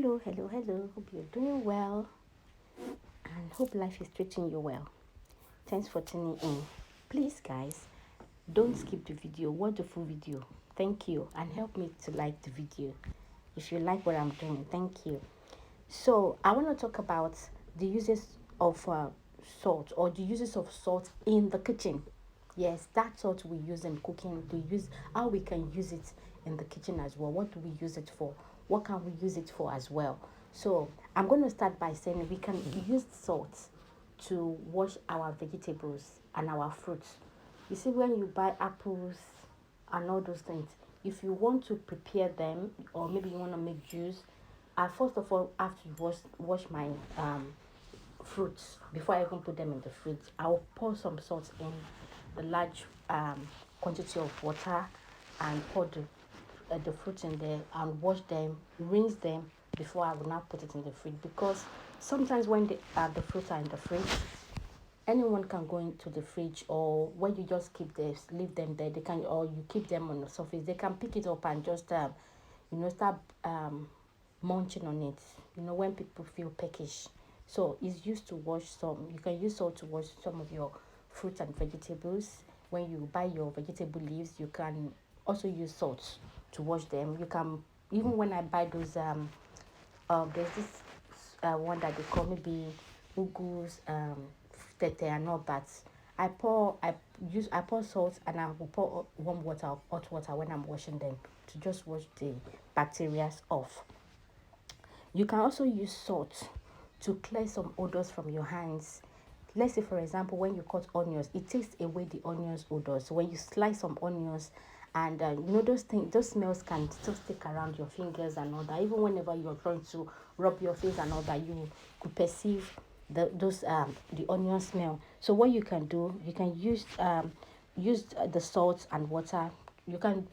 Hello. Hope you're doing well and hope life is treating you well. Thanks for tuning in. Please, guys, don't skip the video. Watch the full video. Thank you, and help me to like the video. If you like what I'm doing, thank you. So, I want to talk about the uses of salt or the uses of salt in the kitchen. Yes, that's what we use in cooking. How we can use it in the kitchen as well. What do we use it for? What can we use it for as well? So I'm going to start by saying we can use salt to wash our vegetables and our fruits. You see, when you buy apples and all those things, if you want to prepare them or maybe you want to make juice, I first of all have to wash my fruits before I even put them in the fridge. I'll pour some salt in a large quantity of water and pour the fruits in there and wash them, rinse them before I will now put it in the fridge, because sometimes when the fruits are in the fridge, anyone can go into the fridge, or when you just leave them there, they can, or you keep them on the surface, they can pick it up and just start munching on it, when people feel peckish. So it's used to wash some. You can use salt to wash some of your fruits and vegetables. When you buy your vegetable leaves, you can also use salt to wash them. You can, even when I buy those there's this one that they call maybe ugus, tete and all that. I pour salt, and I will pour warm water, hot water when I'm washing them, to just wash the bacteria off. You can also use salt to clear some odors from your hands. Let's say, for example, when you cut onions, it takes away the onions odor. So when you slice some onions, and those smells can still stick around your fingers and all that. Even whenever you're trying to rub your face and all that, you could perceive the onion smell. So what you can do, you can use the salt and water. You can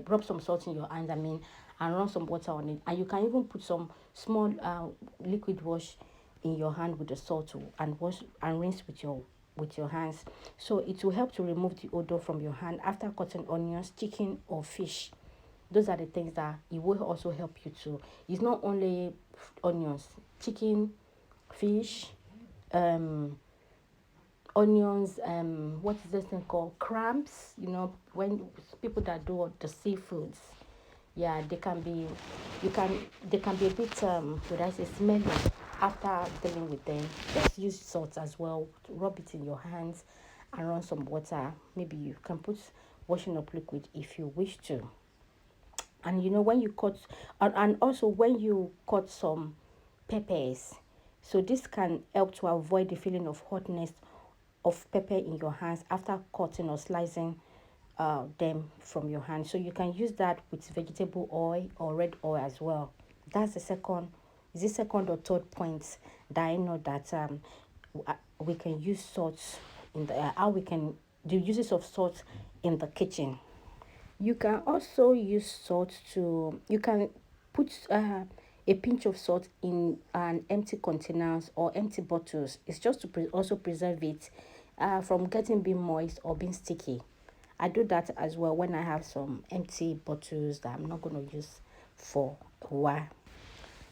rub some salt in your hands, and run some water on it, and you can even put some small liquid wash in your hand with the salt and wash and rinse with your hands. So it will help to remove the odor from your hand after cutting onions, chicken, or fish. Those are the things that it will also help you to. It's not only onions, chicken, fish, onions, what is this thing called, crabs, when people that do the seafoods, yeah, they can be a bit would I say smelly after dealing with them. Just use salt as well, rub it in your hands and run some water. Maybe you can put washing up liquid if you wish to. And when you cut, and also when you cut some peppers, so this can help to avoid the feeling of hotness of pepper in your hands after cutting or slicing them from your hand. So you can use that with vegetable oil or red oil as well. That's the second or third point that I know that we can use salt in the uses of salt in the kitchen. You can also use salt you can put a pinch of salt in an empty containers or empty bottles. It's just to also preserve it from getting being moist or being sticky. I do that as well when I have some empty bottles that I'm not going to use for a while.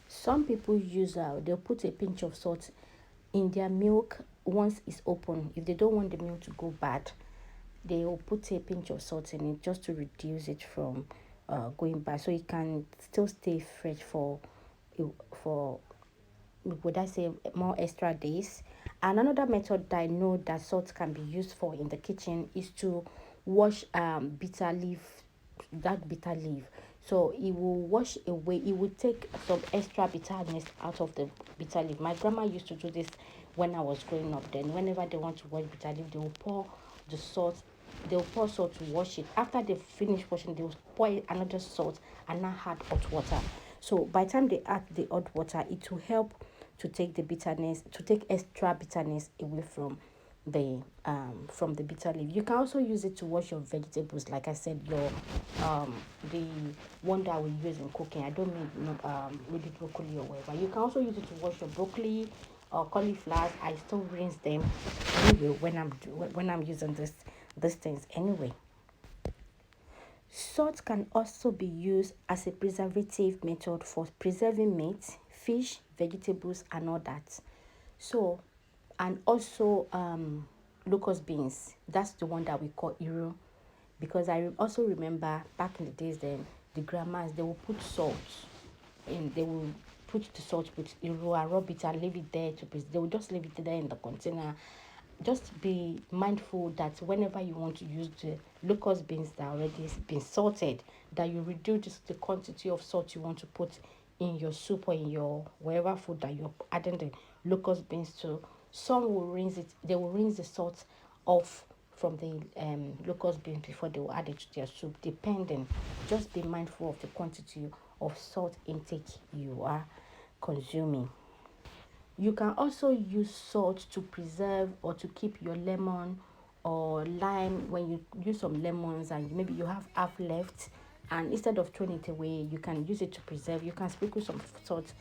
Some people they'll put a pinch of salt in their milk once it's open. If they don't want the milk to go bad, they will put a pinch of salt in it just to reduce it from going bad, so it can still stay fresh for would I say more extra days. And another method that I know that salt can be used for in the kitchen is to wash bitter leaf. So it will wash away, it will take some extra bitterness out of the bitter leaf. My grandma used to do this when I was growing up. Then whenever they want to wash bitter leaf, they'll pour salt to wash it. After they finish washing, they'll pour another salt and now add hot water. So by the time they add the hot water, it will help to take extra bitterness away from the bitter leaf. You can also use it to wash your vegetables, like I said, your the one that we use in cooking. I don't mean maybe broccoli or whatever. You can also use it to wash your broccoli or cauliflower. I still rinse them anyway when I'm using these things anyway. Salt can also be used as a preservative method for preserving meat, fish, vegetables, and all that. So, and also locust beans. That's the one that we call iru, because I also remember back in the days then the grandmas, they will put salt and they will put the salt with iru and rub it and leave it there to they will just leave it there in the container. Just be mindful that whenever you want to use the locust beans that already been salted, that you reduce the quantity of salt you want to put in your soup or in your wherever food that you're adding the locust beans to. Some will rinse it, they will rinse the salt off from the locust beans before they will add it to their soup, depending. Just be mindful of the quantity of salt intake you are consuming. You can also use salt to preserve or to keep your lemon or lime. When you use some lemons and maybe you have half left, and instead of throwing it away, you can use it to preserve. You can sprinkle some salt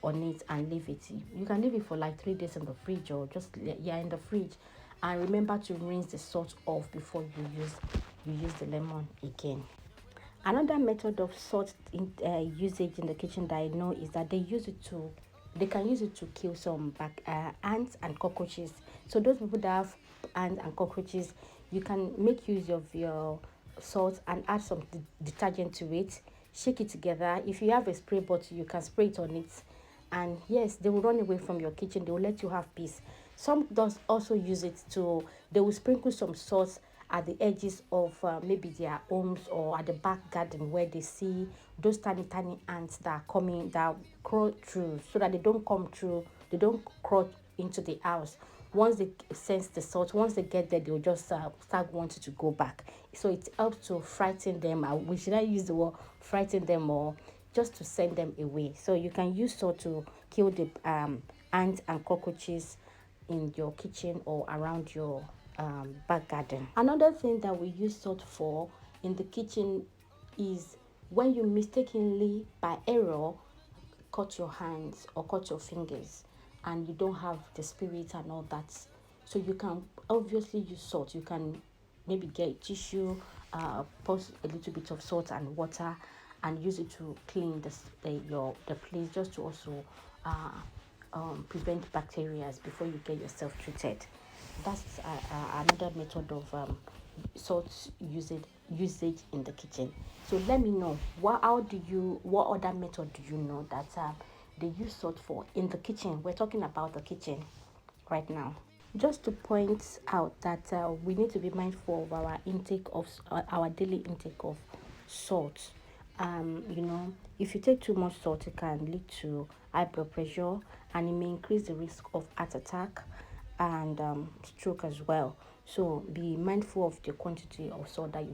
on it and leave it. You can leave it for like 3 days in the fridge, or just in the fridge. And remember to rinse the salt off before you use the lemon again. Another method of salt usage in the kitchen that I know is that they can use it to kill some ants and cockroaches. So those people that have ants and cockroaches, you can make use of your salt and add some detergent to it. Shake it together. If you have a spray bottle, you can spray it on it, and yes, they will run away from your kitchen. They will let you have peace. Some does also use it to, they will sprinkle some salt at the edges of maybe their homes or at the back garden, where they see those tiny ants that are coming, that crawl through, so that they don't crawl into the house. Once they sense the salt, once they get there, they'll just start wanting to go back. So it helps to frighten them. We should not use the word frighten them, or just to send them away. So you can use salt to kill the ants and cockroaches in your kitchen or around your back garden. Another thing that we use salt for in the kitchen is when you mistakenly, by error, cut your hands or cut your fingers and you don't have the spirit and all that. So you can obviously use salt. You can maybe get a tissue, pour a little bit of salt and water, and use it to clean the place, just to also prevent bacteria before you get yourself treated. That's another method of salt usage in the kitchen. So let me know what other method do you know that they use salt for in the kitchen. We're talking about the kitchen right now. Just to point out that we need to be mindful of our intake of our daily intake of salt. If you take too much salt, it can lead to high blood pressure, and it may increase the risk of heart attack and stroke as well. So be mindful of the quantity of salt that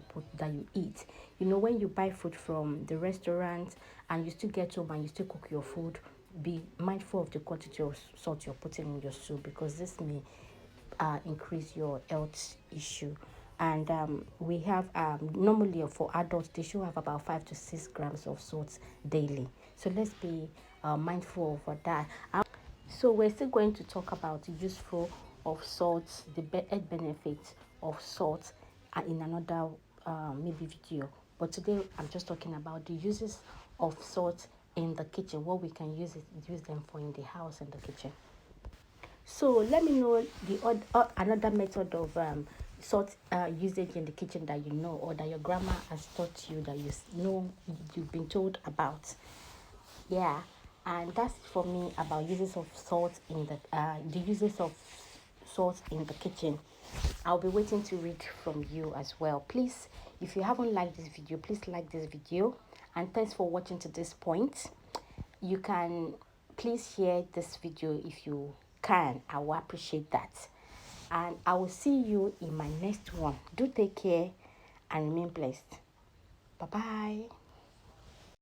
you eat. When you buy food from the restaurant and you still get home and you still cook your food, be mindful of the quantity of salt you're putting in your soup, because this may increase your health issue. And we have normally for adults, they should have about 5 to 6 grams of salt daily. So let's be mindful of that. So we're still going to talk about the useful of salt, the health benefits of salt in another maybe video. But today I'm just talking about the uses of salt in the kitchen, what we can use them for in the house and the kitchen. So let me know another method of salt usage in the kitchen that you know, or that your grandma has taught you, that you've been told about. Yeah, and that's for me about uses of salt in the uses of salt in the kitchen. I'll be waiting to read from you as well. Please, if you haven't liked this video, please like this video, and thanks for watching to this point. You can please share this video if you can. I will appreciate that, and I will see you in my next one. Do take care and remain blessed. Bye bye.